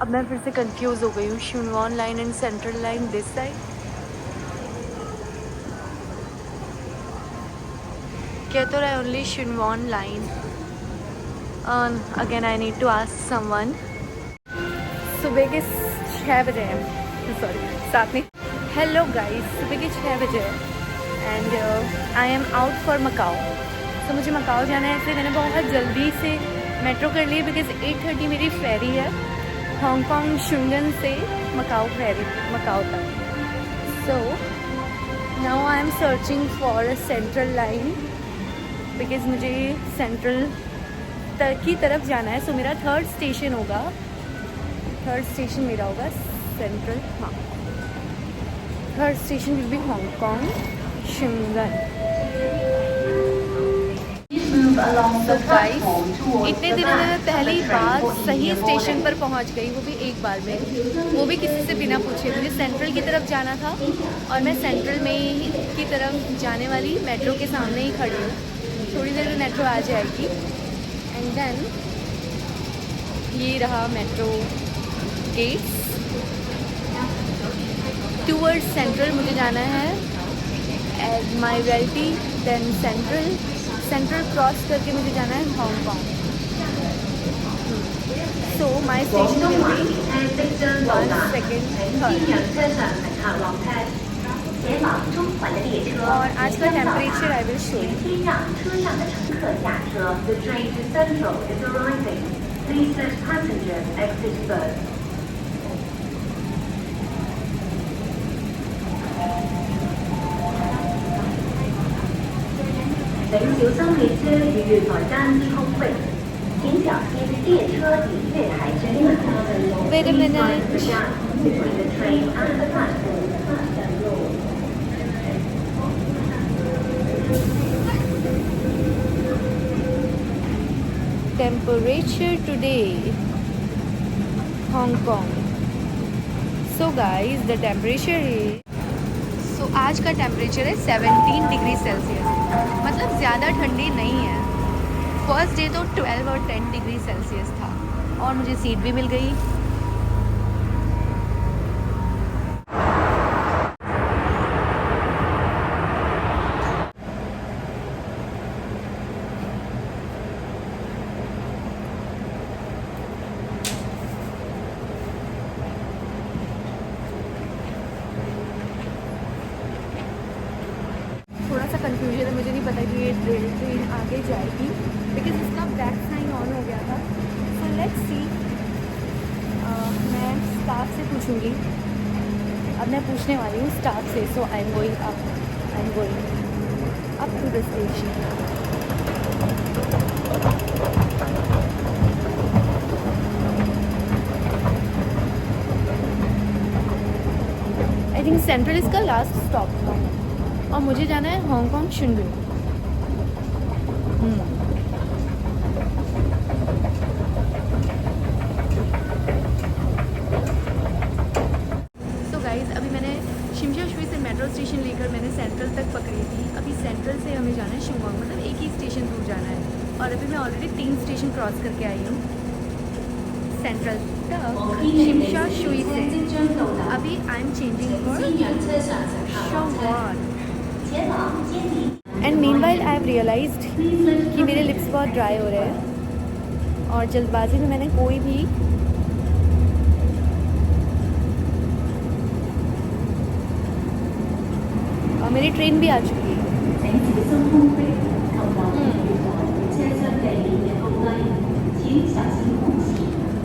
अब मैं फिर से कंफ्यूज हो गई हूँ। Tsuen Wan line and central line this side. कह तो रहा only Tsuen Wan line. Again I need to ask someone. सुबह के 6 बजे हैं, सॉरी 7 नहीं। हेलो गाइस, सुबह के 6 बजे and I am out for Macao. तो मुझे मकाओ जाना है, इसलिए मैंने बहुत जल्दी से मेट्रो कर ली बिकॉज 8:30 मेरी फेरी है हांगकांग शुंगन से मकाओ फेरी, मकाओ तक। So now I am searching for a central line because मुझे सेंट्रल की तरफ जाना है। सो मेरा थर्ड स्टेशन मेरा होगा सेंट्रल। हाँ, third station will be Hong Kong Sheung Wan. तो गाइस, इतने दिनों में मैं पहली बार सही स्टेशन पर पहुंच गई, वो भी एक बार में, वो भी किसी से बिना पूछे। मुझे सेंट्रल की तरफ जाना था और मैं सेंट्रल में की तरफ जाने वाली मेट्रो के सामने ही खड़ी हूँ। थोड़ी देर में मेट्रो आ जाएगी एंड देन ये रहा मेट्रो गेट्स। टूवर्ड्स सेंट्रल मुझे जाना है। एडमायरल्टी, देन सेंट्रल क्रॉस करके मुझे जाना है Hong Kong. So my station will B 1 second third. और आज का temperature I will show you. Wait a minute. Temperature today, Hong Kong. So guys, the temperature is. So आज का टेम्परेचर है 17 डिग्री सेल्सियस। मतलब ज़्यादा ठंडी नहीं है। फर्स्ट डे तो 12 और 10 डिग्री सेल्सियस था और मुझे सीट भी मिल गई। थोड़ा सा कंफ्यूजन है, मुझे नहीं पता कि ये ट्रेन आगे जाएगी बिकॉज इसका बैक साइन ऑन हो गया था। So let's see. मैं स्टाफ से पूछूंगी। अब मैं पूछने वाली हूँ स्टाफ से। So I am going up to the station. I think central इसका लास्ट स्टॉप था और मुझे जाना है हांगकांग शुंगन। सो गाइज, अभी मैंने शिमशा शुई से मेट्रो स्टेशन लेकर मैंने सेंट्रल तक पकड़ी थी। अभी सेंट्रल से हमें जाना है शिमोगा, मतलब एक ही स्टेशन दूर जाना है। और अभी मैं ऑलरेडी 3 स्टेशन क्रॉस करके आई हूँ सेंट्रल तक शिमशा शुई से। अभी आई एम चेंजिंग फॉर शॉन। And meanwhile I have realised कि मेरे लिप्स बहुत ड्राई हो रहे हैं और जल्दबाजी में मैंने कोई भी और मेरी ट्रेन भी आ चुकी है।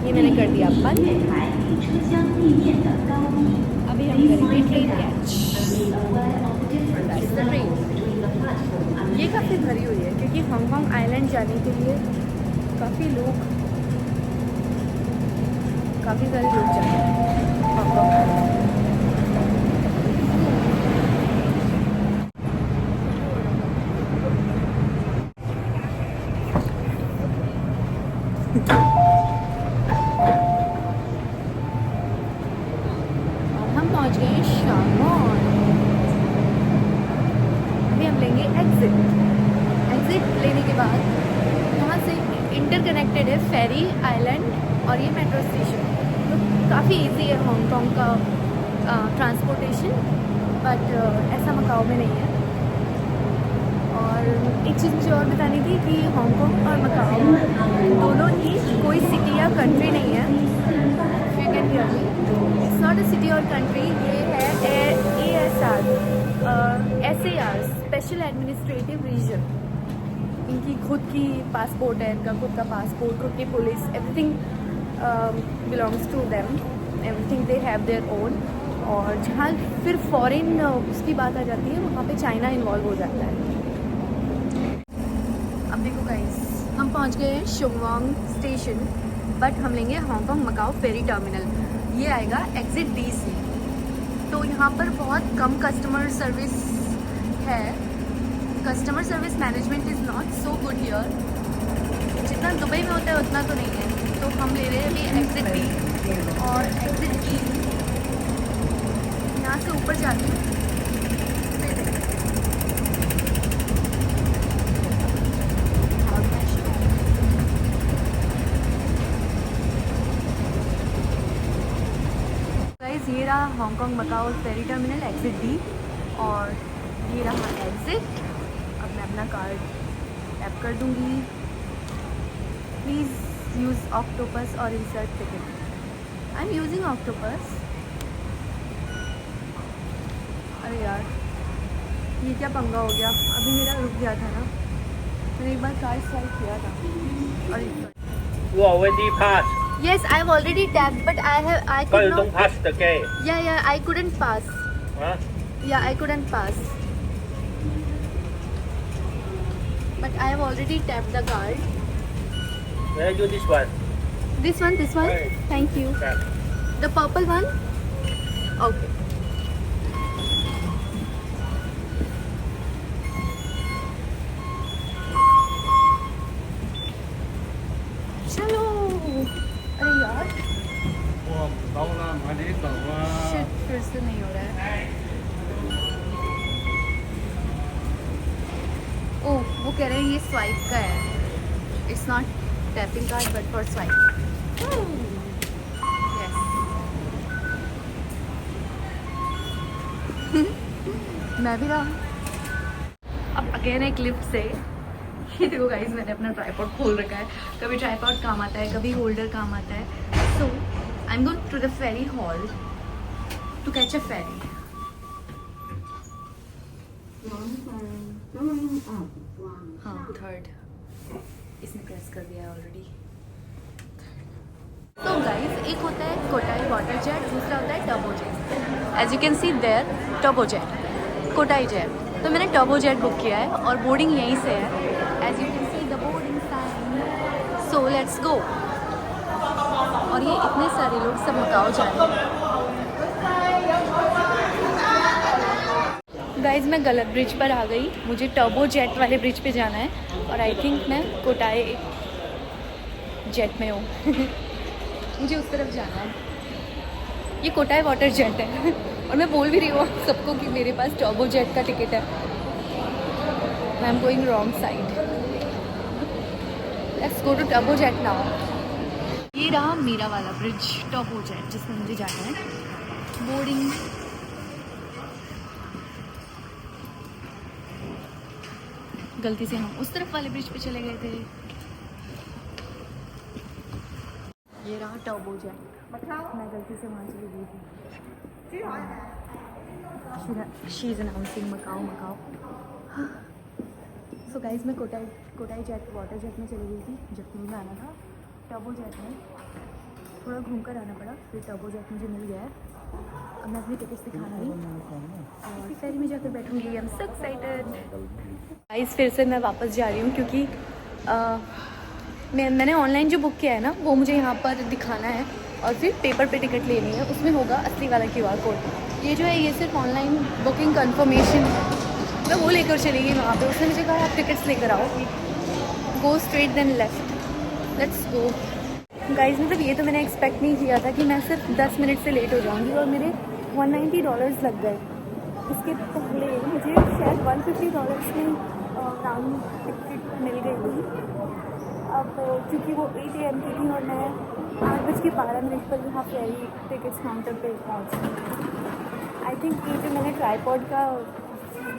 ये मैंने कर दिया बंद। अभी हम करेंगे ट्रेन कैच। ये काफ़ी भरी हुई है क्योंकि हांगकांग आइलैंड जाने के लिए काफ़ी सारे लोग जा रहे हैं हांगकांग। हम पहुंच गए हैं शांगॉन। अभी हम लेंगे एग्जिट लेने के बाद वहाँ से इंटरकनेक्टेड है फेरी आइलैंड और ये मेट्रो स्टेशन। काफ़ी इजी है हांगकांग का ट्रांसपोर्टेशन, बट ऐसा मकाओ में नहीं है। और एक चीज़ मुझे और बतानी थी कि हांगकांग और मकाओ दोनों ही कोई सिटी या कंट्री नहीं है। You can hear me, it's not a city और कंट्री। ये है ASR, स्पेशल एडमिनिस्ट्रेटिव रीजन। इनकी खुद की पासपोर्ट है, इनका खुद का पासपोर्ट, खुद की police, everything belongs to them, everything they have their own. और जहाँ फिर फॉरेन उसकी बात आ जाती है, वहाँ पे चाइना इन्वॉल्व हो जाता है। अब देखो गाइस, हम पहुँच गए हैं शुंगवांग स्टेशन, बट हम लेंगे हांगकांग मकाओ फेरी टर्मिनल। ये आएगा एग्जिट D से। तो यहाँ पर बहुत कम कस्टमर सर्विस है, customer service management is not so good here. जितना दुबई में होता है उतना तो नहीं है। तो हम ले रहे हैं अभी एग्जिट D, और एग्जिट D यहाँ से ऊपर जाती हूँ। गाइस, ये रहा हांगकांग मकाओ फेरी टर्मिनल एग्जिट D, और ये रहा एग्जिट। अब मैं अपना कार्ड टैप कर दूँगी। प्लीज़ यूज़ ऑक्टोपस और insert ticket. I am using octopus. अरे यार, ये क्या पंगा हो गया, अभी मेरा रुक गया था ना। मैंने एक बार कार्ड स्वाइप किया था और You already passed. yes, I have already tapped, but I So could you not. don't pass the gate. Yeah, I couldn't pass. Huh? Yeah, I couldn't pass. But I have already tapped the card. Where you this one? This one. Right. Thank you. Right. The purple one? Okay. चलो। अरे यार, shit, फिर से नहीं हो रहा है। ओह, वो कह रहे हैं ये स्वाइप का है। It's not tapping card but for swipe. Yes. मैं भी रहा। अब अगेन एक लिफ्ट से, ये देखो गाइस, मैंने अपना ट्राइपॉड खोल रखा है। कभी ट्राइपॉड काम आता है, कभी होल्डर काम आता है। So I am going to the ferry hall to catch a ferry. हाँ, थर्ड। इसने प्रेस कर दिया है ऑलरेडी। तो गाइस, एक होता है कोटाई वाटर जेट, दूसरा होता है turbo jet. As you can see there, turbo jet, Cotai jet. तो मैंने टर्बो जेट बुक किया है और बोर्डिंग यहीं से है। As you can see the boarding sign. So let's go. और ये इतने सारे लोग सब मकाओ जा रहे हैं। गाइज, मैं गलत ब्रिज पर आ गई। मुझे टर्बो जेट वाले ब्रिज पे जाना है, और आई थिंक मैं कोटाई जेट में हूँ। मुझे उस तरफ जाना है। ये कोटाई वाटर जेट है। और मैं बोल भी रही हूँ सबको कि मेरे पास टर्बो जेट का टिकट है। I am going wrong side. Let's go to turbo jet now. ये रहा मेरा वाला ब्रिज, टर्बो जेट, जिसमें मुझे जाना है। बोर्डिंग। गलती से हम उस तरफ वाले ब्रिज पे चले गए थे। ये रहा टर्बो जेट। मैं गलती से वहाँ चली गई थी। She is announcing Macao. So guys, मैं कोटाई जेट वाटर जेट में चली गई थी जब मुझे आना था। टर्बो जेट में थोड़ा घूम कर आना पड़ा, फिर टर्बो जेट मुझे मिल गया है। अब मैं अपनी टिकट दिखाऊंगी और फेरी में जाकर बैठूंगी। I am so excited. Guys, फिर से मैं वापस जा रही हूँ क्योंकि मैंने ऑनलाइन जो बुक किया है ना, वो मुझे यहाँ पर दिखाना है और फिर पेपर पे टिकट लेनी है। उसमें होगा असली वाला QR कोड। ये जो है, ये सिर्फ ऑनलाइन बुकिंग कंफर्मेशन। मैं वो लेकर चली गई वहाँ पे। उसने मुझे कहा आप टिकट्स लेकर आओ, go straight then left, let's go. Guys, मतलब ये तो मैंने एक्सपेक्ट नहीं किया था कि मैं सिर्फ 10 मिनट से लेट हो जाऊँगी, और मेरे $190 लग गए। इसके पहले मुझे शायद $150 में राउंड टिकट मिल गई थी। अब क्योंकि वो 8 AM की थी और मैं 8:12 पर यहाँ फेरी टिकट्स काउंटर पे पहुँची। आई थिंक ये जो मैंने ट्राईपॉड का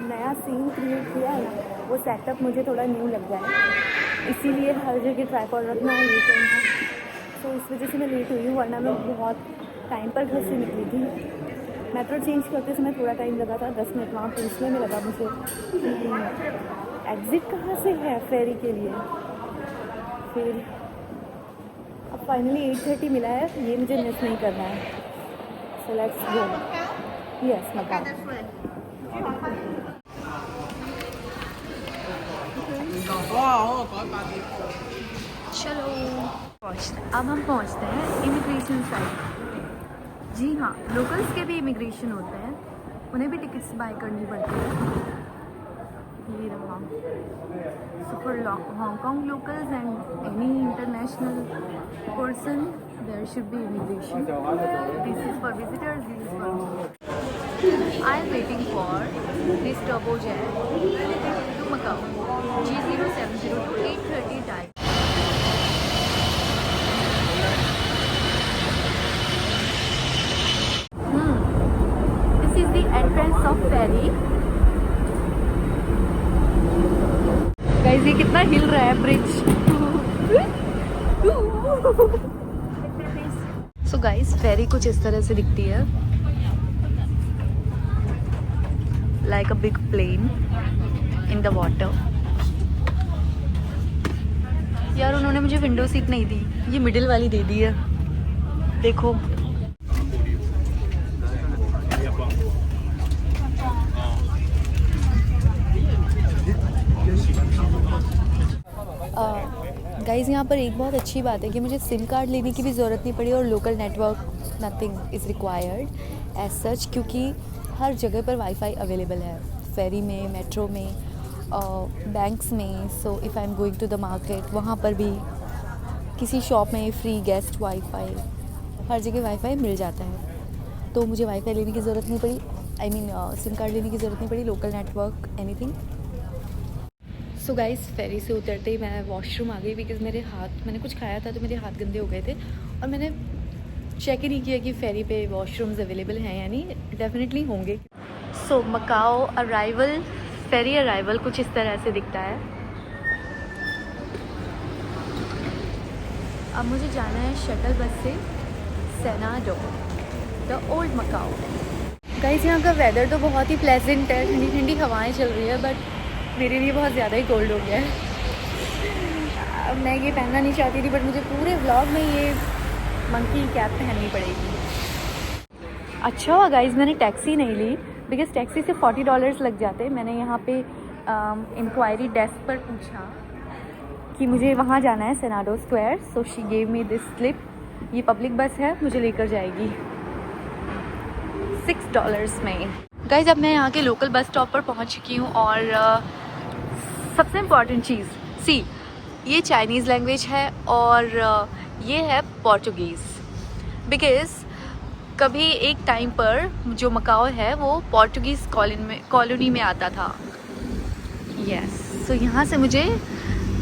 नया सीन क्रिएट किया है ना, वो सेटअप मुझे थोड़ा न्यू लग रहा है, इसीलिए हर जगह ट्राईपॉड रखना है ये करना। तो इस वजह से मैं लेट हुई हूँ, वरना मैं बहुत टाइम पर घर से निकली थी। मेट्रो चेंज करते समय थोड़ा टाइम लगा था, 10 मिनट वहाँ पूछने में लगा मुझे एग्ज़िट कहाँ से है फेरी के लिए। फिर अब फाइनली 8:30 मिला है, ये मुझे मिस नहीं करना है। So let's go. Yes Macao. चलो अब हम पहुँचते हैं इमिग्रेशन साइट। जी हाँ, लोकल्स के भी इमिग्रेशन होते हैं, उन्हें भी टिकट्स बाय करनी पड़ती है। ये रहा। So for Hong Kong locals and any international person, there should be immigration. This is for visitors, this is for locals. I am waiting for this turbojet to Macau, G070 to 8:30 time. This is the entrance of ferry. Guys ये कितना हिल रहा है bridge. सो guys फेरी कुछ इस तरह से दिखती है, like a big plane in the water. यार उन्होंने मुझे विंडो सीट नहीं दी, ये मिडिल वाली दे दी है, देखो। गाइज़ यहाँ पर एक बहुत अच्छी बात है कि मुझे सिम कार्ड लेने की भी ज़रूरत नहीं पड़ी और local network nothing is required as such, क्योंकि हर जगह पर वाईफाई अवेलेबल है, फेरी में, मेट्रो में, बैंक्स में। So if I am going to the market, वहाँ पर भी किसी शॉप में फ्री गेस्ट वाईफाई, हर जगह वाईफाई मिल जाता है। तो मुझे वाईफाई लेने की ज़रूरत नहीं पड़ी, आई मीन सिम कार्ड लेने की ज़रूरत नहीं पड़ी, local network anything. So guys ferry से उतरते ही मैं वॉशरूम आ गई, बिकॉज़ मैंने कुछ खाया था तो मेरे हाथ गंदे हो गए थे और मैंने चेक ही नहीं किया कि फेरी पे वॉशरूम्स अवेलेबल हैं या नहीं। डेफिनेटली होंगे। सो मकाओ अराइवल, फेरी अराइवल कुछ इस तरह से दिखता है। अब मुझे जाना है शटल बस से सेनाडो, द ओल्ड मकाओ। गाइस यहाँ का वेदर तो बहुत ही प्लेजेंट है, ठंडी ठंडी हवाएं चल रही है, बट मेरे लिए बहुत ज़्यादा ही कोल्ड हो गया है। अब मैं ये पहनना नहीं चाहती थी, बट मुझे पूरे व्लॉग में ये मंकी कैप पहननी पड़ेगी। अच्छा हुआ गाइस मैंने टैक्सी नहीं ली, बिकॉज टैक्सी से $40 लग जाते। मैंने यहाँ पे इंक्वायरी डेस्क पर पूछा कि मुझे वहाँ जाना है Senado square, so she gave me this slip. ये पब्लिक बस है, मुझे लेकर जाएगी $6 में। गाइस अब मैं यहाँ के लोकल बस स्टॉप पर पहुँच चुकी हूँ और सबसे इम्पॉर्टेंट चीज़, सी ये चाइनीज़ लैंग्वेज है और ये है पोर्चुगीज़, बिकॉज़ कभी एक टाइम पर जो मकाओ है वो पोर्चुगीज़ कॉलोनी में आता था। यस, सो यहाँ से मुझे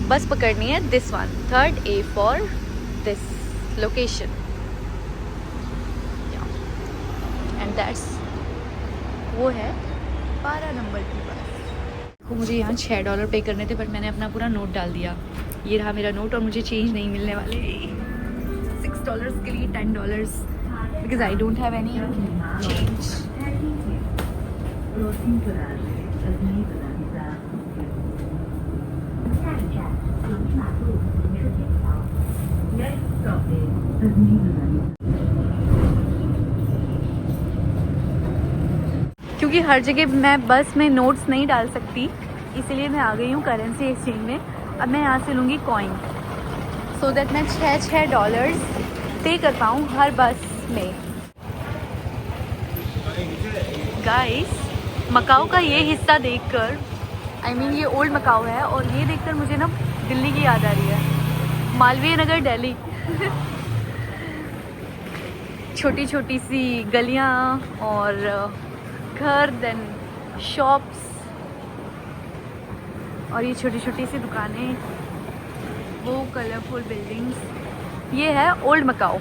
बस पकड़नी है, this one, 3rd A for this location, and that's वो है 12 नंबर की बस। तो मुझे यहाँ $6 पे करने थे, बट मैंने अपना पूरा नोट डाल दिया। ये रहा मेरा नोट और मुझे चेंज नहीं मिलने वाले। $6 के लिए $10, because I don't have any change. क्योंकि हर जगह मैं बस में नोट्स नहीं डाल सकती, इसीलिए मैं आ गई हूँ करेंसी एक्सचेंज में। अब मैं यहाँ से लूँगी कॉइन, सो दैट मैं $6 पे कर पाऊँ हर बस में। गाइस मकाओ का ये हिस्सा देखकर, आई मीन ये ओल्ड मकाओ है, और ये देखकर मुझे ना दिल्ली की याद आ रही है, मालवीय नगर दिल्ली। छोटी छोटी सी गलियाँ और घर, देन शॉप्स, और ये छोटी छोटी सी दुकानें, वो कलरफुल बिल्डिंग्स, ये है ओल्ड मकाओ।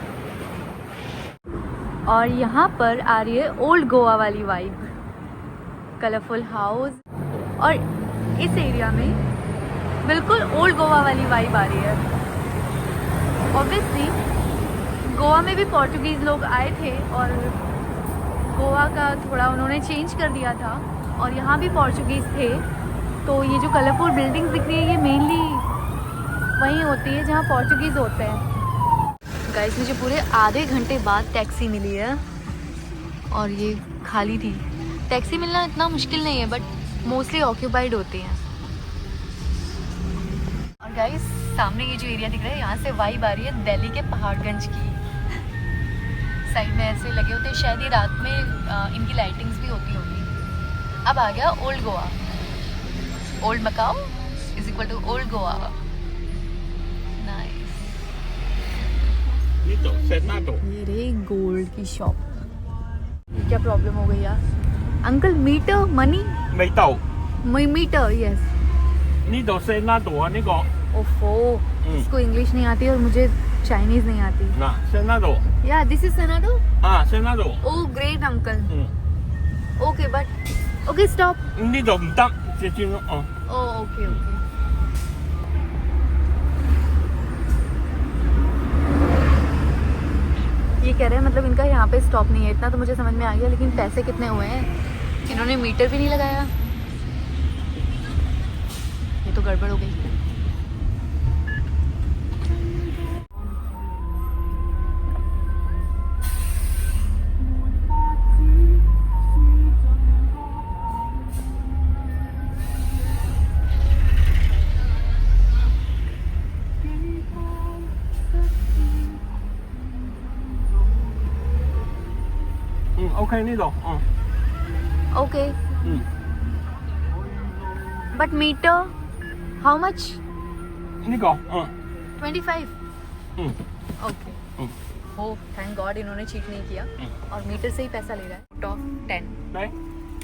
और यहाँ पर आ रही है ओल्ड गोवा वाली वाइब, कलरफुल हाउस, और इस एरिया में बिल्कुल ओल्ड गोवा वाली वाइब आ रही है। ऑब्वियसली गोवा में भी पोर्टुगीज़ लोग आए थे और गोवा का थोड़ा उन्होंने चेंज कर दिया था, और यहाँ भी पोर्चुगीज़ थे। तो ये जो कलरफुल बिल्डिंग्स दिख रही है ये मेनली वहीं होती है जहाँ पोर्चुगीज़ होते हैं। गाइस मुझे पूरे आधे घंटे बाद टैक्सी मिली है और ये खाली थी। टैक्सी मिलना इतना मुश्किल नहीं है, बट मोस्टली ऑक्यूपाइड होती हैं। और गाइस सामने ये जो एरिया दिख रहा है, यहाँ से वाइब आ रही है दिल्ली के पहाड़गंज की। साइड में ऐसे लगे होते हैं, शायद ये रात में इनकी लाइटिंग्स भी होती होगी। अब आ गया old Goa, old Macao is equal to old Goa. Nice. ये रे गोल्ड की शॉप। क्या प्रॉब्लम हो गई यार? Uncle meter money 未到 meter yes Senado 啊呢個 ओफो इसको इंग्लिश नहीं आती और मुझे चाइनीज नहीं आती। 嗱 Senado या this is Senado. 啊 Senado oh great uncle. Okay but okay stop。 oh okay okay. ये कह रहे हैं मतलब इनका यहाँ पे स्टॉप नहीं है, इतना तो मुझे समझ में आ गया, लेकिन पैसे कितने हुए हैं? इन्होंने मीटर भी नहीं लगाया। ये तो गड़बड़ हो गई। OK okay but meter how much? 呢個 25। Okay oh thank God इन्होंने चीट नहीं किया और मीटर से ही पैसा ले रहा है। Out of 10। 嚟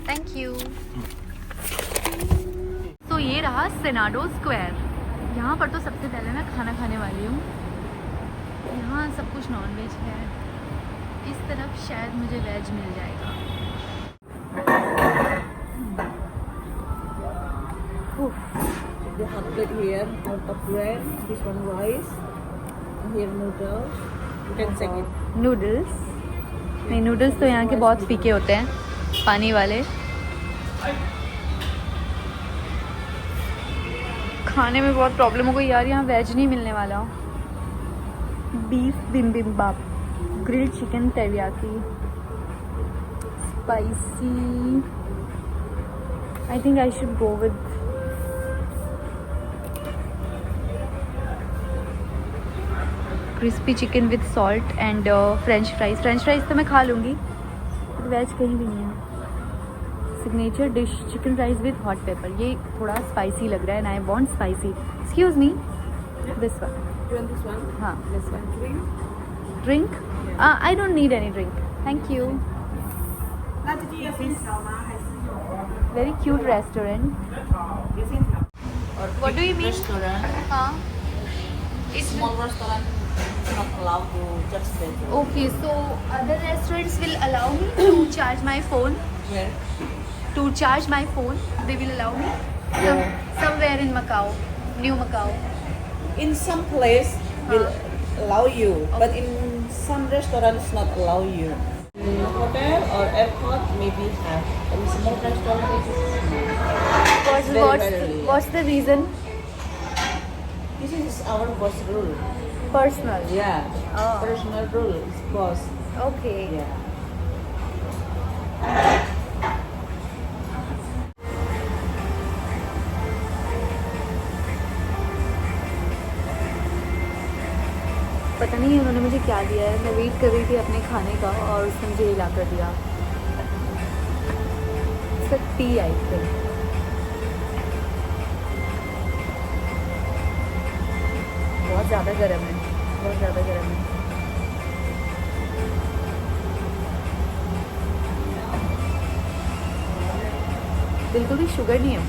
thank you. तो ये रहा सेनाडो स्क्वायर। यहाँ पर तो सबसे पहले मैं खाना खाने वाली हूँ। यहाँ सब कुछ नॉन वेज है, इस तरफ शायद मुझे वेज मिल जाएगा। The hot plate here, out of bread, this one rice, and here noodles. You can check it. Noodles नहीं, नूडल्स तो यहाँ के बहुत फीके होते हैं, पानी वाले। खाने में बहुत प्रॉब्लम हो गई यार, यहाँ वेज नहीं मिलने वाला। Beef bibimbap, grilled chicken teriyaki, spicy. I think I should go with crispy chicken with salt and French fries. French fries तो मैं खा लूँगी, बट वेज कहीं भी नहीं है। Signature dish chicken rice with hot paper. ये थोड़ा स्पाइसी लग रहा है and I want spicy. Excuse me, this one. You want this one? हाँ this one. Drink? Drink? I don't need any drink, thank you. Very cute restaurant. Or What do you mean? Restaurant. हाँ it's Small restaurant not allowed to just that. okay, so other restaurants will allow me to charge my phone. Where? To charge my phone, they will allow me. Somewhere in Macau, New Macau. In some place will allow you, but in some restaurants not allow you. In hotel or airport maybe have. In small restaurant it is What's the reason? This is our boss rule. Personal. Yeah. Oh. Personal rule is boss. Okay. Yeah. पता नहीं उन्होंने मुझे क्या दिया है। मैं wait कर रही थी अपने खाने का और उसने मुझे ये ला कर दिया। T I think. बहुत ज़्यादा गर्म है, बहुत ज़्यादा गर्म है। बिल्कुल भी शुगर नहीं है।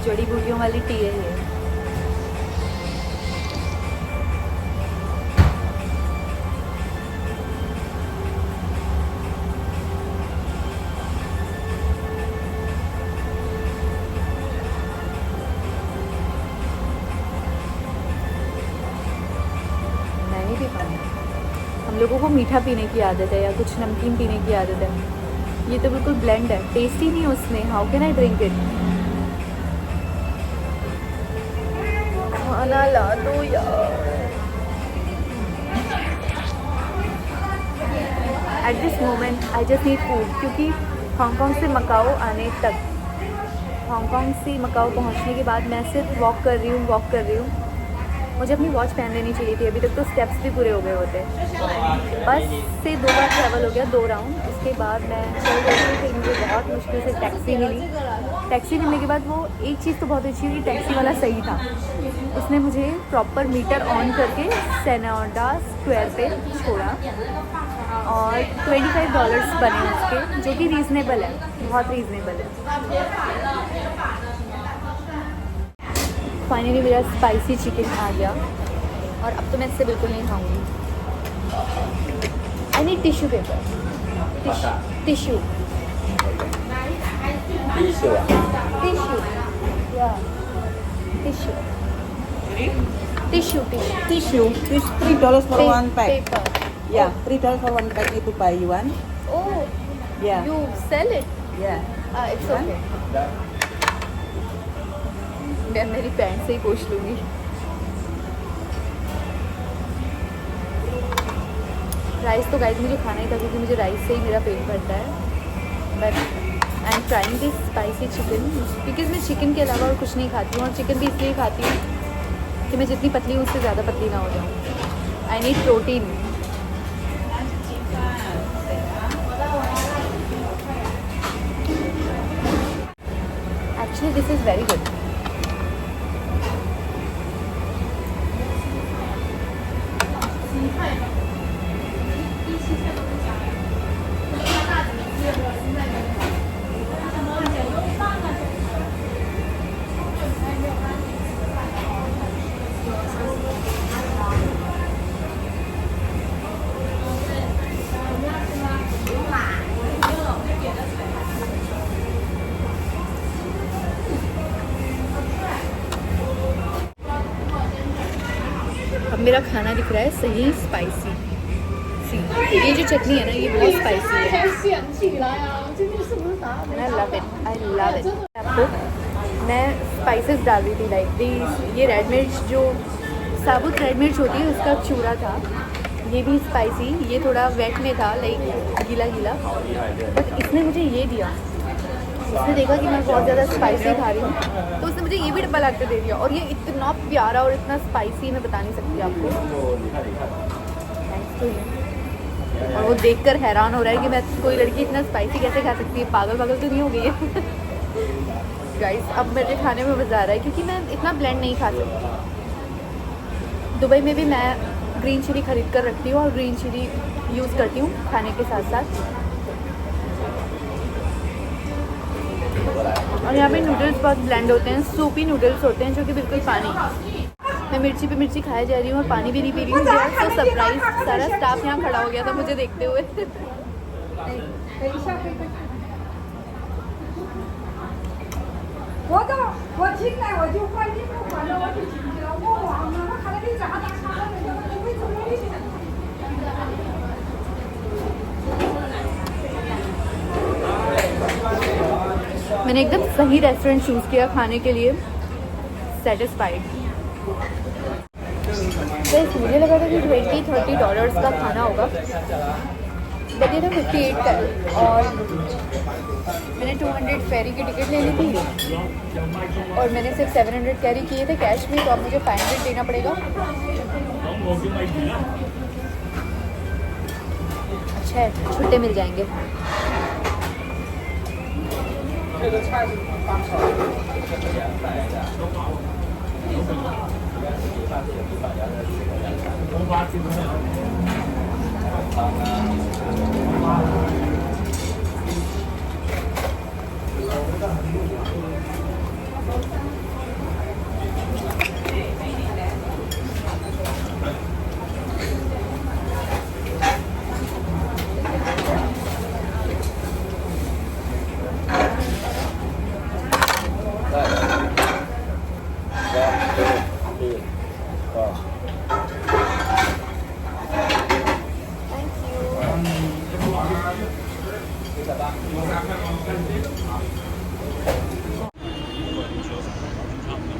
जड़ी बूटियों वाली टी है ये। मैं नहीं पी पाऊंगी। हम लोगों को मीठा पीने की आदत है या कुछ नमकीन पीने की आदत है। ये तो बिल्कुल ब्लेंड है, टेस्ट ही नहीं है उसमें। How can I drink it? खाना ला दो यार। At this moment I just need food, क्योंकि हांगकांग से मकाओ आने तक, हांगकांग से मकाओ पहुंचने के बाद मैं सिर्फ वॉक कर रही हूँ। मुझे अपनी वॉच पहन लेनी चाहिए थी, अभी तक तो स्टेप्स भी पूरे हो गए होते। बस से 2 बार ट्रैवल हो गया, 2 राउंड। उसके बाद मैं चल रही थी, फिर मुझे बहुत मुश्किल से टैक्सी मिली। टैक्सी मिलने के बाद वो एक चीज़ तो बहुत अच्छी हुई, टैक्सी वाला सही था। उसने मुझे प्रॉपर मीटर ऑन करके सेनोडा स्क्वायर पे छोड़ा और $25 बने उसके, जो कि रीज़नेबल है, बहुत रीज़नेबल है। फाइनली मेरा स्पाइसी चिकन आ गया और अब तो मैं इससे बिल्कुल नहीं खाऊंगी। I need tissue paper, tissue Tissue. This $3 for one pack. Paper. Yeah, $3 for one pack. Itu buy you one. Oh, Yeah. You sell it? Yeah. It's okay. मैं मेरी पैंट से ही पोंछ लूँगी। राइस तो गाइस मुझे खाना ही था, क्योंकि मुझे राइस से ही मेरा पेट भरता है। But I am trying this spicy chicken, because मैं चिकन के अलावा और कुछ नहीं खाती हूँ, और चिकन भी इसलिए खाती हूँ कि मैं जितनी पतली हूँ उससे ज़्यादा पतली ना हो जाऊँ। I need protein. Actually this is very good. अब मेरा खाना दिख रहा है सही स्पाइसी। ये जो चटनी है ना, ये बहुत स्पाइसी है। I love it. आपको मैं स्पाइसेस डाल रही थी, लाइक ये रेड मिर्च, जो साबुत रेड मिर्च होती है, उसका चूरा था। ये भी स्पाइसी, ये थोड़ा वेट में था, लाइक गीला गीला। बट इसने मुझे ये दिया, उसने देखा कि मैं बहुत ज़्यादा स्पाइसी खा रही हूँ, तो उसने मुझे ये भी डब्बा ला के दे दिया। और ये इतना प्यारा और इतना स्पाइसी, मैं बता नहीं सकती आपको। Thanks to you. और वो देखकर हैरान हो रहा है कि मैं, कोई लड़की इतना स्पाइसी कैसे खा सकती है, पागल पागल तो नहीं हो गई है। गाइस अब मेरे खाने में मज़ा आ रहा है, क्योंकि मैं इतना ब्लेंड नहीं खा सकती। दुबई में भी मैं ग्रीन चिली ख़रीद कर रखती हूँ और ग्रीन चिली यूज़ करती हूँ खाने के साथ साथ। और यहाँ पे नूडल्स बहुत ब्लेंड होते हैं, सूपी नूडल्स होते हैं, जो कि बिल्कुल पानी। मैं मिर्ची पे मिर्ची खाए जा रही हूँ और पानी भी नहीं पी रही हूँ। तो सरप्राइज, सारा स्टाफ यहाँ खड़ा हो गया था मुझे देखते हुए। 我进来我就换衣服换了我就进去了，我忘了，我看到你这样打卡了，我没走你去。 मैंने एकदम सही रेस्टोरेंट चूज़ किया खाने के लिए, सेटिस्फाइड। तो मुझे लगा था कि $20-30 का खाना होगा, बट ये था 58 का। और मैंने 200 फेरी की टिकट ले ली थी और मैंने सिर्फ 700 कैरी किए थे कैश में, तो अब मुझे 500 देना पड़ेगा। अच्छा है, छुट्टे मिल जाएंगे।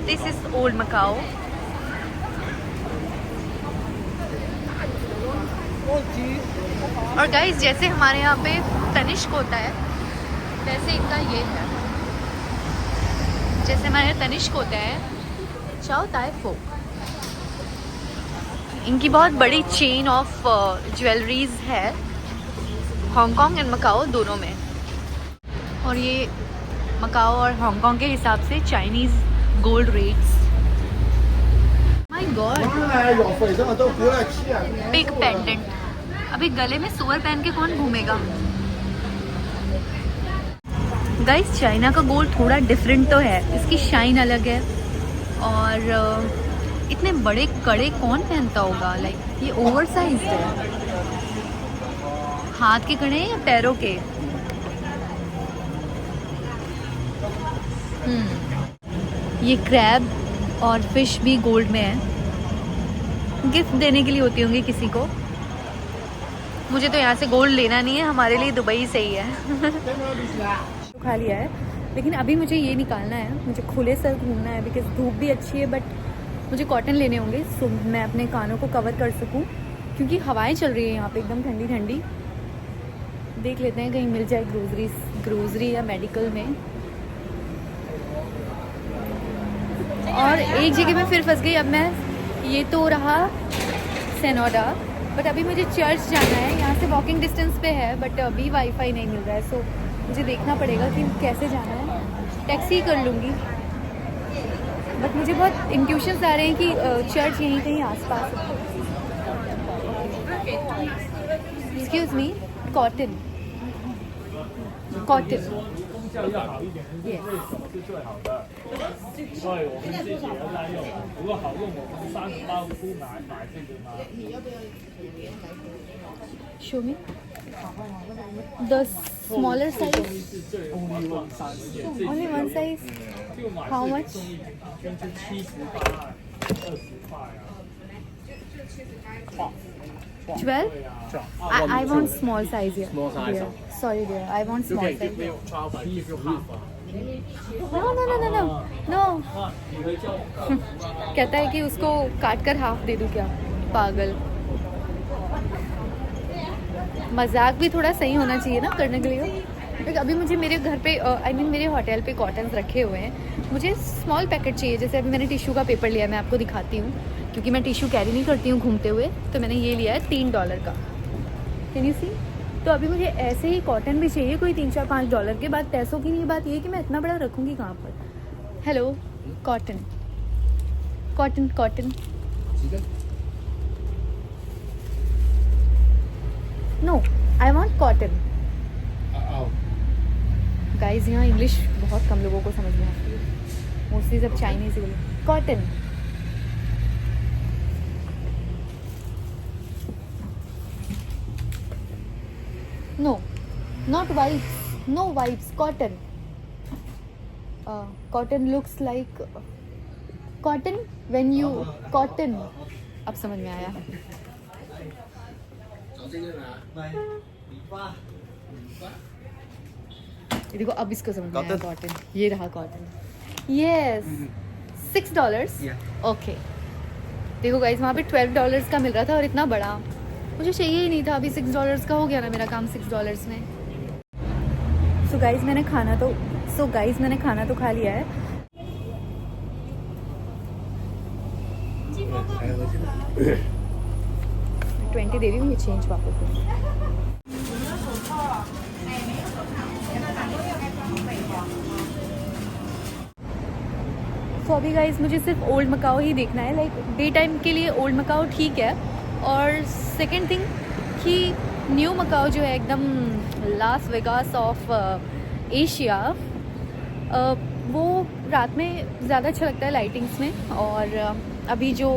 This is old Macao. और गाइस जैसे हमारे यहाँ पे तनिष्क होता है वैसे इनका ये है। जैसे हमारे यहाँ तनिष्क होता है चाओ ताई फो। इनकी बहुत बड़ी चेन ऑफ ज्वेलरीज है हांगकांग एंड मकाओ दोनों में। और ये मकाओ और हांगकांग के हिसाब से Chinese gold rates. My God, big pendant. अभी गले में सुअर पहन के कौन घूमेगा। गाइस चाइना का गोल्ड थोड़ा डिफरेंट तो है, इसकी शाइन अलग है। और इतने बड़े कड़े कौन पहनता होगा, लाइक ये ओवर साइज है। हाथ के कड़े या पैरों के। ये क्रैब और फिश भी गोल्ड में है, गिफ्ट देने के लिए होती होंगी किसी को। मुझे तो यहाँ से गोल्ड लेना नहीं है, हमारे लिए दुबई सही है। खा लिया है, लेकिन अभी मुझे ये निकालना है, मुझे खुले सर घूमना है बिकॉज धूप भी अच्छी है। बट मुझे कॉटन लेने होंगे सो मैं अपने कानों को कवर कर सकूं, क्योंकि हवाएं चल रही है यहाँ पे एकदम ठंडी ठंडी। देख लेते हैं कहीं मिल जाए ग्रोसरी या मेडिकल में। और एक जगह में फिर फंस गई। अब मैं ये तो रहा सेनोडा, बट अभी मुझे चर्च जाना है। यहाँ से वॉकिंग डिस्टेंस पे है, बट अभी वाईफाई नहीं मिल रहा है। सो मुझे देखना पड़ेगा कि कैसे जाना है। टैक्सी कर लूँगी, बट मुझे बहुत इंट्यूशंस आ रहे हैं कि चर्च यहीं कहीं आसपास है। Excuse me, cotton cotton. 是最好的，所以我们自己也在用。如果好用，我们30包不买这个吗？ Show me the smaller size. Only one size. How much? 就是78、20块啊。 12? I want small size here. Small size, Dear. Sorry dear, I want small size. me 12, I give you half. No. कहता है कि उसको काट कर half दे दूँ क्या, पागल। मजाक भी थोड़ा सही होना चाहिए ना करने के लिए। लेकिन अभी मुझे मेरे घर पे मेरे होटल पे कॉटन्स रखे हुए हैं। मुझे स्मॉल पैकेट चाहिए। जैसे अभी मैंने टिश्यू का पेपर लिया, मैं आपको दिखाती हूँ, क्योंकि मैं टिश्यू कैरी नहीं करती हूँ घूमते हुए। तो मैंने ये लिया है $3 का। Can you see? तो अभी मुझे ऐसे ही कॉटन भी चाहिए कोई $3-4-5 के। बाद पैसों की नहीं, बात ये है कि मैं इतना बड़ा रखूँगी कहाँ पर। Hello, cotton cotton cotton. No, I want cotton. Guys यहाँ इंग्लिश बहुत कम लोगों को समझ में आती है, मोस्टली सब चाइनीज ही बोले। Cotton. No, not wipes. No wipes. Cotton. Cotton looks like cotton when you cotton. अब समझ में आया। ये देखो अब इसको समझ में आया। कॉटन, ये रहा कॉटन। यस, $6। ओके। देखो गाइस वहाँ पे $12 का मिल रहा था और इतना बड़ा मुझे चाहिए ही नहीं था। अभी $6 का हो गया ना मेरा काम $6 में। सो गाइस मैंने खाना तो खा लिया है। $20 दे रही हूँ, ये चेंज वापस दे। तो अभी गाइस मुझे सिर्फ ओल्ड मकाओ ही देखना है। लाइक डे टाइम के लिए ओल्ड मकाओ ठीक है। और सेकंड थिंग कि न्यू मकाओ जो है एकदम लास वेगास ऑफ एशिया, वो रात में ज़्यादा अच्छा लगता है लाइटिंग्स में। और अभी जो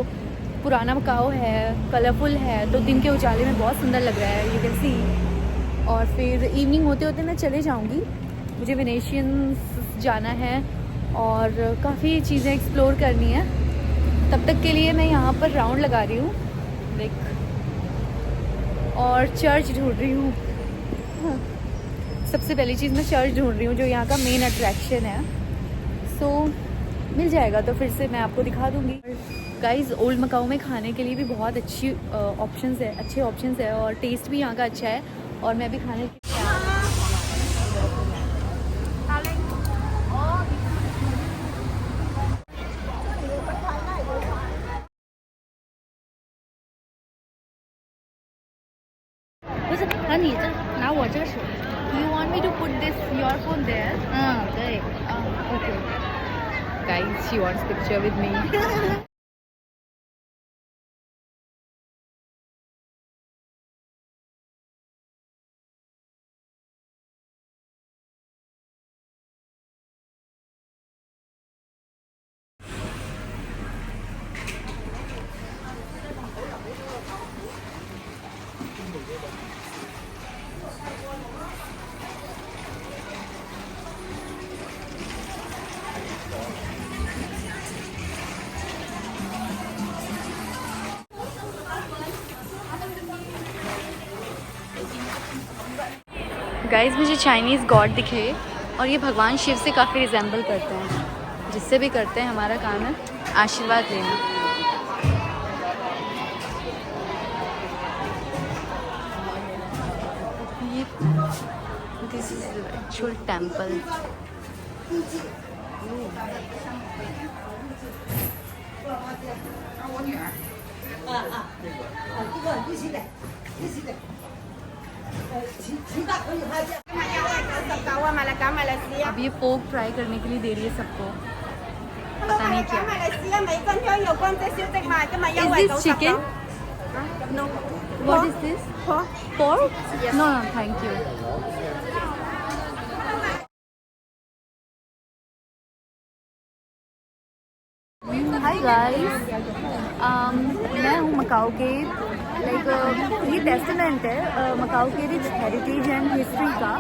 पुराना मकाओ है कलरफुल है, तो दिन के उजाले में बहुत सुंदर लग रहा है, यू कैन सी। और फिर इवनिंग होते होते मैं चले जाऊंगी। मुझे वेनेशियंस जाना है और काफ़ी चीज़ें एक्सप्लोर करनी है। तब तक के लिए मैं यहाँ पर राउंड लगा रही हूँ और चर्च ढूंढ रही हूँ। सबसे पहली चीज़ मैं चर्च ढूंढ रही हूँ जो यहाँ का मेन अट्रैक्शन है। सो मिल जाएगा तो फिर से मैं आपको दिखा दूँगी। गाइज़ ओल्ड मकाऊ में खाने के लिए भी बहुत अच्छे ऑप्शंस है और टेस्ट भी यहाँ का अच्छा है और मैं भी खाने के You want me to put this your phone there? Okay. Guys, she wants picture with me. Guys मुझे चाइनीज़ गॉड दिखे और ये भगवान शिव से काफ़ी रिजेंबल करते हैं। जिससे भी करते हैं हमारा काम है आशीर्वाद लेना। ये दिस इज एक्चुअल टेम्पल। अब ये पोक फ्राई करने के लिए दे रही है सबको, पता नहीं क्या। Is this chicken? No. What is this? Pork? No, thank you. Hi guys, मैं हूँ मकाऊ के ये टेस्टामेंट है मकाऊ के रिच हेरिटेज एंड हिस्ट्री का,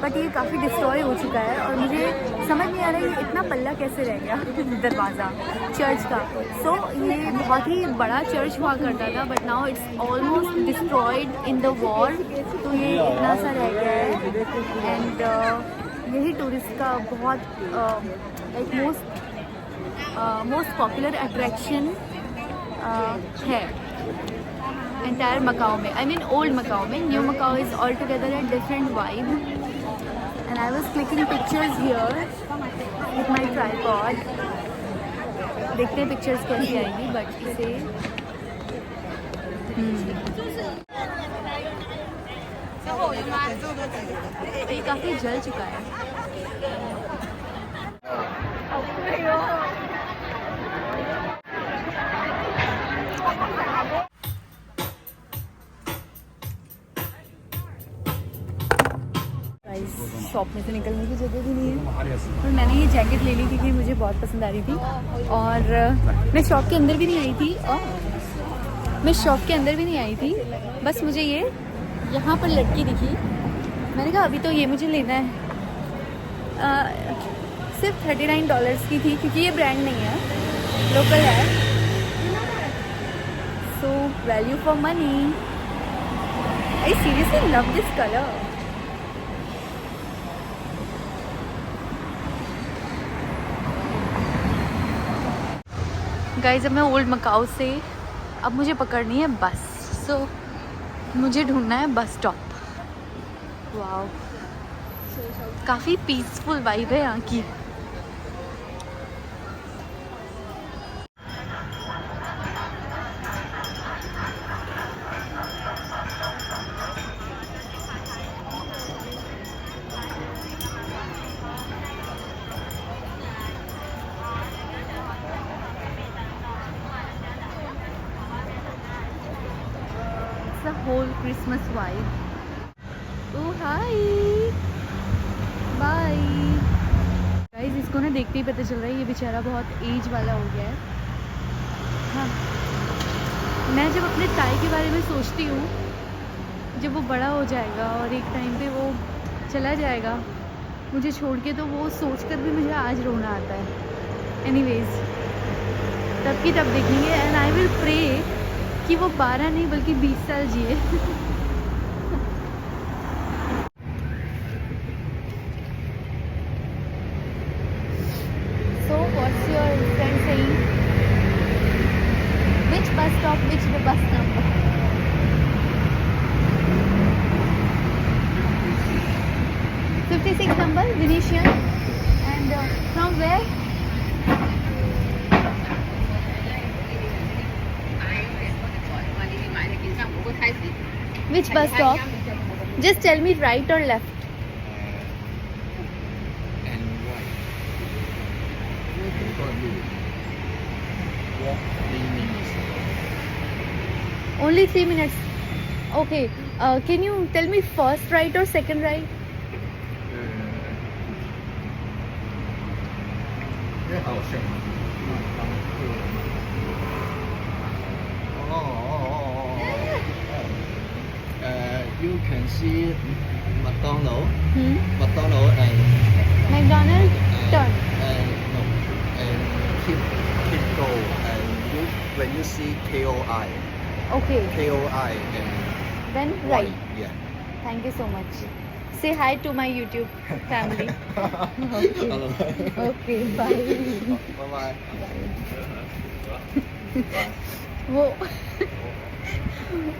बट ये काफ़ी डिस्ट्रॉय हो चुका है और मुझे समझ नहीं आ रहा है ये इतना पल्ला कैसे रह गया दरवाज़ा चर्च का। सो ये बहुत ही बड़ा चर्च हुआ करता था but now it's almost destroyed in the war, तो ये इतना सा रह गया है। एंड यही टूरिस्ट का बहुत मोस्ट पॉपुलर अट्रैक्शन है एंटायर मकाऊ में। आई मीन ओल्ड मकाऊ में। New Macau is all together a different vibe and I was clicking pictures here with my tripod. देखते हैं पिक्चर्स कैसी आएंगी, बट इसे ये काफ़ी जल चुका है। शॉप में से निकलने की जगह भी नहीं है और मैंने ये जैकेट ले ली थी कि मुझे बहुत पसंद आ रही थी और मैं शॉप के अंदर भी नहीं आई थी बस मुझे ये यहाँ पर लटकी दिखी। मैंने कहा अभी तो ये मुझे लेना है। सिर्फ $39 की थी क्योंकि ये ब्रांड नहीं है, लोकल है। So value for money. I seriously love this colour. Guys अब मैं ओल्ड मकाऊ से अब मुझे पकड़नी है बस। सो मुझे ढूंढना है बस स्टॉप। वाओ, काफ़ी पीसफुल वाइब है यहाँ की। The whole Christmas vibe. Oh hi, bye guys। इसको ना देखते ही पता चल रहा है ये बेचारा बहुत एज वाला हो गया है। हाँ, मैं जब अपने ताई के बारे में सोचती हूँ, जब वो बड़ा हो जाएगा और एक टाइम पे वो चला जाएगा मुझे छोड़ के, तो वो सोचकर भी मुझे आज रोना आता है। एनीवेज तब की तब देखेंगे एंड आई विल प्रे कि वो 12 नहीं बल्कि 20 साल जिए। So what's your friend saying? Which bus stop, which the bus number? "56 number, Venetian." And from where? Which bus stop? Just tell me right or left. And right. Walk 3 minutes. Only 3 minutes. Okay. Can you tell me first right or second right? 好像。You can see McDonald, Hmm? McDonald and McDonald turn. no, and keep go and when you see KOI Okay. and Then right. yeah. Thank you so much. Say hi to my YouTube family. Hello. Okay. Bye. Bye bye. वो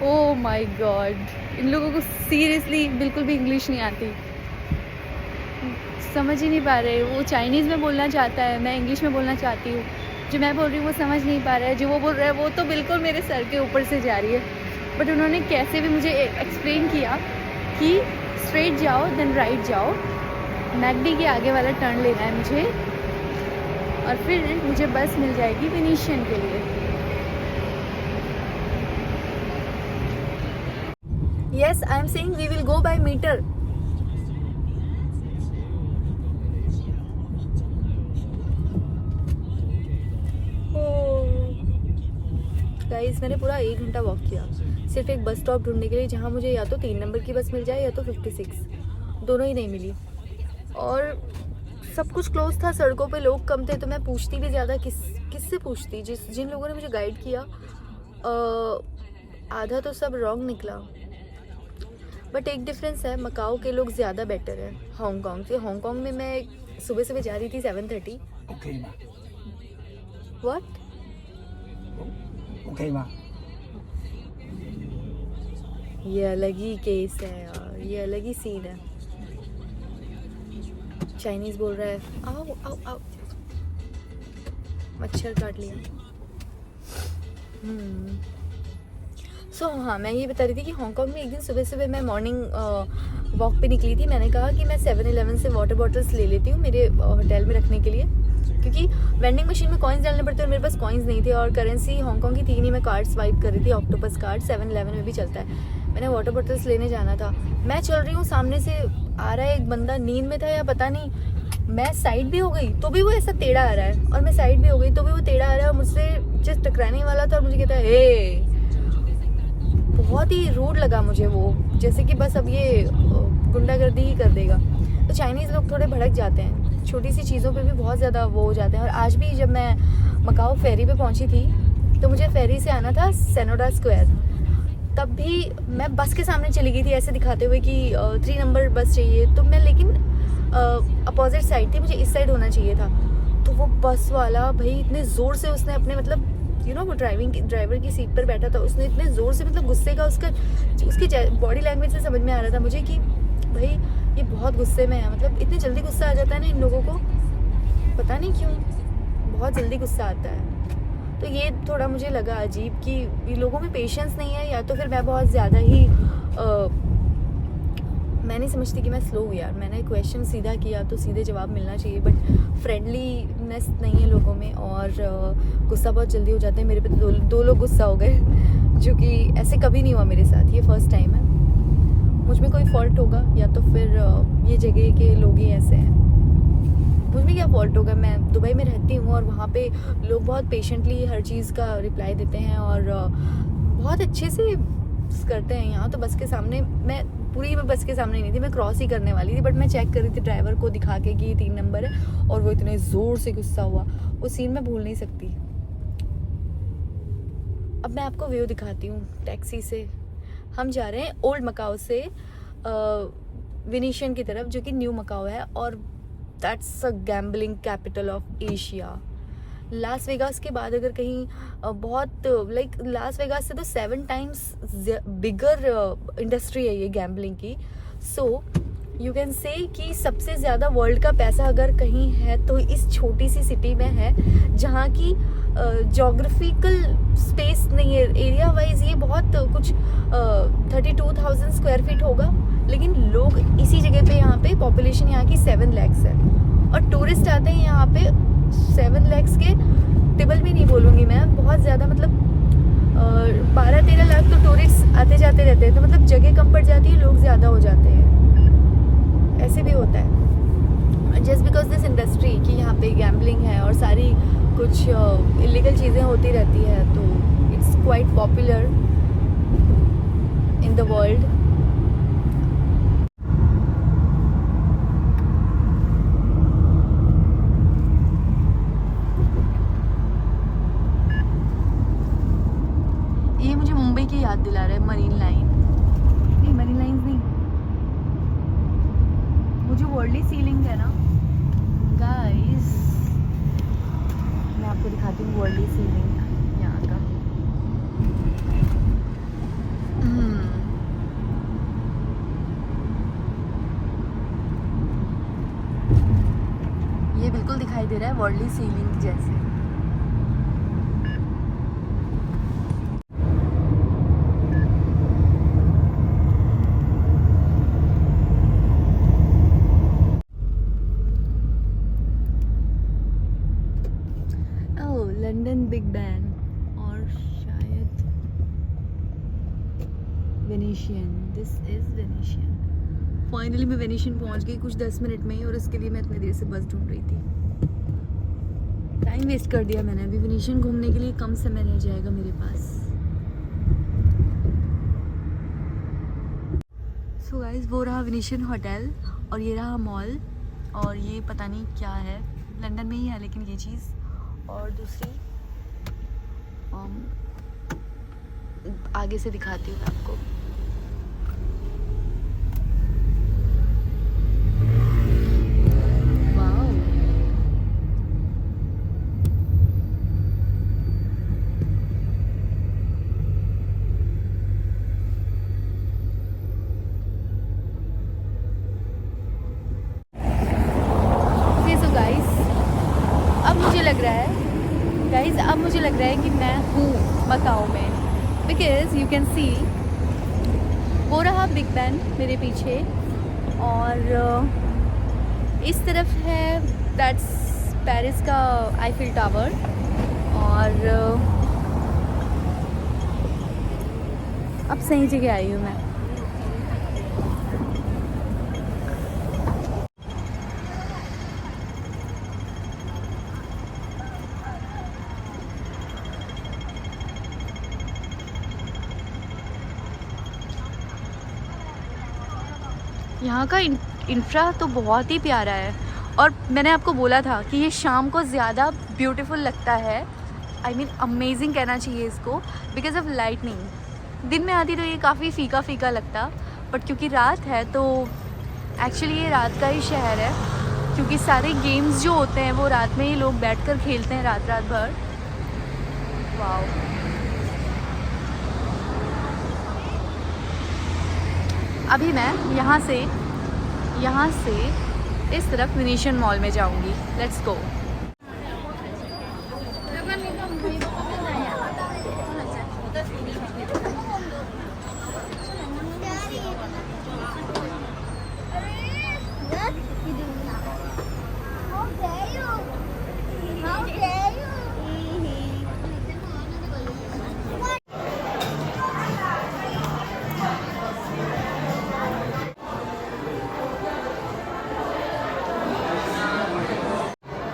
oh my God, इन लोगों को seriously बिल्कुल भी English नहीं आती, समझ ही नहीं पा रहे। वो चाइनीज़ में बोलना चाहता है, मैं इंग्लिश में बोलना चाहती हूँ। जो मैं बोल रही हूँ वो समझ नहीं पा रहा है, जो वो बोल रहा है वो तो बिल्कुल मेरे सर के ऊपर से जा रही है। बट उन्होंने कैसे भी मुझे एक्सप्लेन किया कि स्ट्रेट जाओ देन राइट जाओ, मैकडी के आगे वाला टर्न लेना है मुझे, और फिर मुझे बस मिल जाएगी वेनिशियन के लिए। Yes, I am saying we will go by meter. Guys, मैंने पूरा 1 घंटा वॉक किया सिर्फ एक बस स्टॉप ढूंढने के लिए जहाँ मुझे या तो 3 नंबर की बस मिल जाए या तो 56, दोनों ही नहीं मिली। और सब कुछ क्लोज था, सड़कों पे लोग कम थे, तो मैं पूछती भी ज़्यादा किससे पूछती। जिन लोगों ने मुझे गाइड किया आधा तो सब रॉन्ग निकला। बट एक डिफरेंस है, मकाओ के लोग ज़्यादा बेटर हैं हांगकांग से। हांगकांग में मैं सुबह जा रही थी 7:30। OK 吗 what? ？OK 吗？ ये अलग ही केस है यार, ये अलग ही सीन है। चाइनीज़ बोल रहा है आओ आओ आओ, मच्छर काट लिया। सो हाँ, मैं ये बता रही थी कि हांगकांग में एक दिन सुबह मैं मॉर्निंग वॉक पे निकली थी। मैंने कहा कि मैं 7-Eleven से वाटर बॉटल्स ले लेती हूँ मेरे होटल में रखने के लिए, क्योंकि वेंडिंग मशीन में कॉइन्स डालने पड़ते हैं और मेरे पास कॉइन्स नहीं थे, और करेंसी हांगकांग की थी नहीं। मैं कार्ड स्वाइप कर रही थी, ऑक्टोपस कार्ड 7-Eleven में भी चलता है। मैंने वाटर बॉटल्स लेने जाना था, मैं चल रही हूँ, सामने से आ रहा है एक बंदा, नींद में था या पता नहीं, मैं साइड भी हो गई तो भी वो ऐसा टेढ़ा आ रहा है, और मैं साइड भी हो गई तो भी वो टेढ़ा आ रहा है, और मुझसे जस्ट टकराने वाला था और मुझे कहता है हे। बहुत ही रूड लगा मुझे वो, जैसे कि बस अब ये गुंडागर्दी ही कर देगा। तो चाइनीज़ लोग थोड़े भड़क जाते हैं, छोटी सी चीज़ों पे भी बहुत ज़्यादा वो हो जाते हैं। और आज भी जब मैं मकाओ फेरी पे पहुंची थी तो मुझे फेरी से आना था सेनोडा स्क्वायर, तब भी मैं बस के सामने चली गई थी ऐसे दिखाते हुए कि 3 नंबर बस चाहिए, तो मैं लेकिन अपोजिट साइड थी, मुझे इस साइड होना चाहिए था। तो वो बस वाला भाई इतने ज़ोर से उसने अपने मतलब वो ड्राइवर की सीट पर बैठा था, उसने इतने ज़ोर से मतलब गुस्से का उसकी बॉडी लैंग्वेज से समझ में आ रहा था मुझे कि भाई ये बहुत गुस्से में है। मतलब इतनी जल्दी गुस्सा आ जाता है ना इन लोगों को, पता नहीं क्यों बहुत जल्दी गुस्सा आता है। तो ये थोड़ा मुझे लगा अजीब कि इन लोगों में पेशेंस नहीं है, या तो फिर मैं बहुत ज़्यादा ही मैं नहीं समझती कि मैं स्लो हूँ यार। मैंने क्वेश्चन सीधा किया तो सीधे जवाब मिलना चाहिए, बट फ्रेंडलीनेस नहीं है लोगों में, और गुस्सा बहुत जल्दी हो जाते हैं। मेरे पे तो दो लोग गुस्सा हो गए, जो कि ऐसे कभी नहीं हुआ मेरे साथ, ये फर्स्ट टाइम है। मुझ में कोई फॉल्ट होगा या तो फिर ये जगह के लोग ही ऐसे हैं, मुझ में क्या फ़ॉल्ट होगा। मैं दुबई में रहती हूँ और वहाँ पे लोग बहुत पेशेंटली हर चीज़ का रिप्लाई देते हैं और बहुत अच्छे से करते हैं। यहाँ तो बस के सामने, मैं पूरी बस के सामने नहीं थी, मैं क्रॉस ही करने वाली थी, बट मैं चेक कर रही थी ड्राइवर को दिखा के कि 3 नंबर है, और वो इतने ज़ोर से गुस्सा हुआ। वो सीन मैं भूल नहीं सकती। अब मैं आपको व्यू दिखाती हूँ टैक्सी से। हम जा रहे हैं ओल्ड मकाओ से वेनिशियन की तरफ, जो कि न्यू मकाओ है, और that's a gambling capital of Asia. Las Vegas के बाद अगर कहीं बहुत लाइक लास वेगास से तो 7 टाइम्स बिगर इंडस्ट्री है ये गैम्बलिंग की. सो यू कैन से कि सबसे ज़्यादा वर्ल्ड का पैसा अगर कहीं है तो इस छोटी सी सिटी में है, जहाँ की जोग्राफिकल स्पेस नहीं है. एरिया वाइज ये बहुत कुछ 32,000 स्क्वायर फीट होगा, लेकिन लोग इसी जगह पे, यहाँ पे पॉपुलेशन यहाँ की 7 lakhs है और टूरिस्ट आते हैं यहाँ पे 7 lakhs के टिबल भी नहीं बोलूँगी मैं, बहुत ज़्यादा, मतलब 12-13 लाख तो टूरिस्ट आते जाते रहते हैं. तो मतलब जगह कम पड़ जाती है, लोग ज़्यादा हो जाते हैं. ऐसे भी होता है जस्ट बिकॉज दिस इंडस्ट्री कि यहाँ पे गैम्बलिंग है और सारी कुछ इलीगल चीज़ें होती रहती है, तो it's quite popular in the world. ये मुझे मुंबई की याद दिला रहा है, मरीन लाइन नहीं, मरीन लाइन नहीं, वो जो वर्ल्डली सीलिंग है ना गाइस, मैं आपको दिखाती हूँ वर्ल्डली सीलिंग यहाँ का. ये बिल्कुल दिखाई दे रहा है वर्ल्डली सीलिंग जैसे. लंदन बिग बैन और शायद Venetian. This is Venetian. Finally मैं वेनेशियन पहुंच गई कुछ 10 मिनट में ही, और इसके लिए मैं इतनी देर से बस ढूंढ रही थी. टाइम वेस्ट कर दिया मैंने. अभी वेनेशियन घूमने के लिए कम समय रह जाएगा मेरे पास. सो गाइस, वो रहा वेनेशियन होटल और ये रहा मॉल, और ये पता नहीं क्या है, लंदन में ही है लेकिन ये चीज़. और दूसरी आगे से दिखाती हूँ आपको. वाओ, सो गाइस, अब मुझे लग रहा है कि मैं हूँ मकाओ में, बिकॉज यू कैन सी वो रहा बिग बैन मेरे पीछे, और इस तरफ है दैट्स पेरिस का आईफिल टावर, और अब सही जगह आई हूँ मैं. यहाँ का इंफ्रा तो बहुत ही प्यारा है, और मैंने आपको बोला था कि ये शाम को ज़्यादा ब्यूटीफुल लगता है. आई मीन अमेजिंग कहना चाहिए इसको, बिकॉज ऑफ लाइटनिंग. दिन में आती तो ये काफ़ी फीका फीका लगता, बट क्योंकि रात है तो एक्चुअली ये रात का ही शहर है, क्योंकि सारे गेम्स जो होते हैं वो रात में ही लोग बैठकर खेलते हैं रात भर. वाओ, अभी मैं यहाँ से इस तरफ वेनेशियन मॉल में जाऊँगी. Let's go.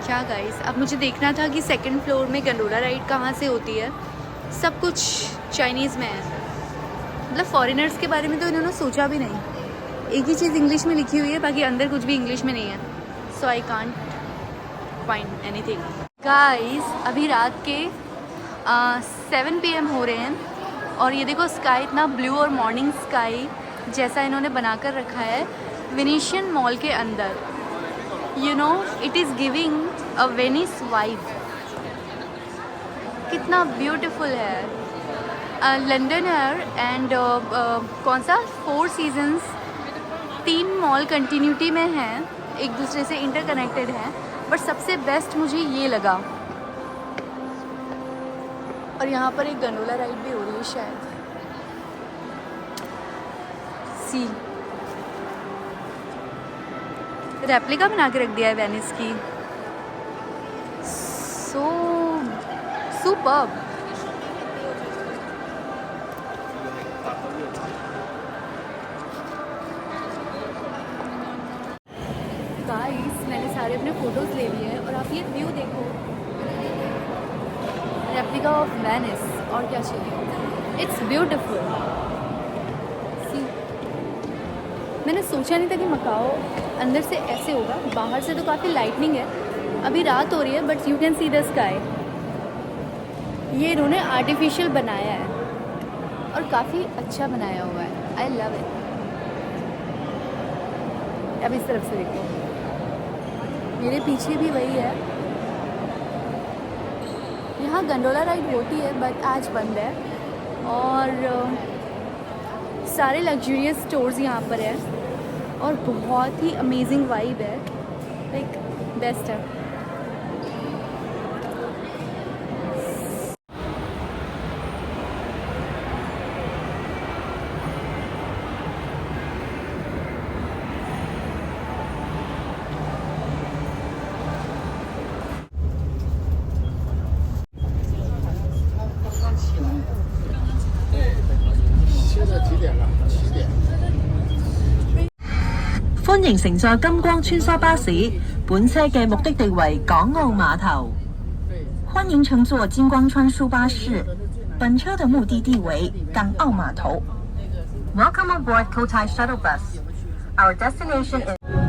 क्या गाइस, अब मुझे देखना था कि सेकंड फ्लोर में गंडोला राइड कहाँ से होती है. सब कुछ चाइनीज़ में है, मतलब फॉरेनर्स के बारे में तो इन्होंने सोचा भी नहीं. एक ही चीज़ इंग्लिश में लिखी हुई है, बाकी अंदर कुछ भी इंग्लिश में नहीं है. So I can't find anything. Guys, अभी रात के 7 PM हो रहे हैं, और ये देखो स्काई इतना ब्लू और मॉर्निंग स्काई जैसा इन्होंने बनाकर रखा है वेनेशियन मॉल के अंदर. You know, it is giving a Venice vibe. कितना ब्यूटीफुल है। लंदन है एंड कौन सा 4 सीजन्स 3 मॉल कंटिन्यूटी में हैं, एक दूसरे से इंटरकनेक्टेड हैं, बट सबसे बेस्ट मुझे ये लगा। और यहाँ पर एक गंडोला राइड भी हो रही है शायद। सी रेप्लिका बना के रख दिया है वेनिस की। सो सुपर्ब। गाइस मैंने सारे अपने फोटोज ले लिए हैं और आप ये व्यू देखो, रेप्लिका ऑफ वेनिस, और क्या चाहिए। It's beautiful. सी मैंने सोचा नहीं था कि मकाओ अंदर से ऐसे होगा, बाहर से तो काफ़ी लाइटनिंग है, अभी रात हो रही है but you can see the sky. ये इन्होंने आर्टिफिशियल बनाया है और काफ़ी अच्छा बनाया हुआ है। I love it. अब इस तरफ से देखो, मेरे पीछे भी वही है। यहाँ गंडोला राइड होती है बट आज बंद है, और सारे लग्जरियस स्टोर्स यहाँ पर है और बहुत ही अमेजिंग वाइब है, लाइक बेस्ट है।歡迎乘坐金光穿梭巴士，本車嘅目的地為港澳碼頭。歡迎乘坐金光穿梭巴士，本車的目的地為港澳碼頭。Welcome aboard Cotai Shuttle Bus. Our destination is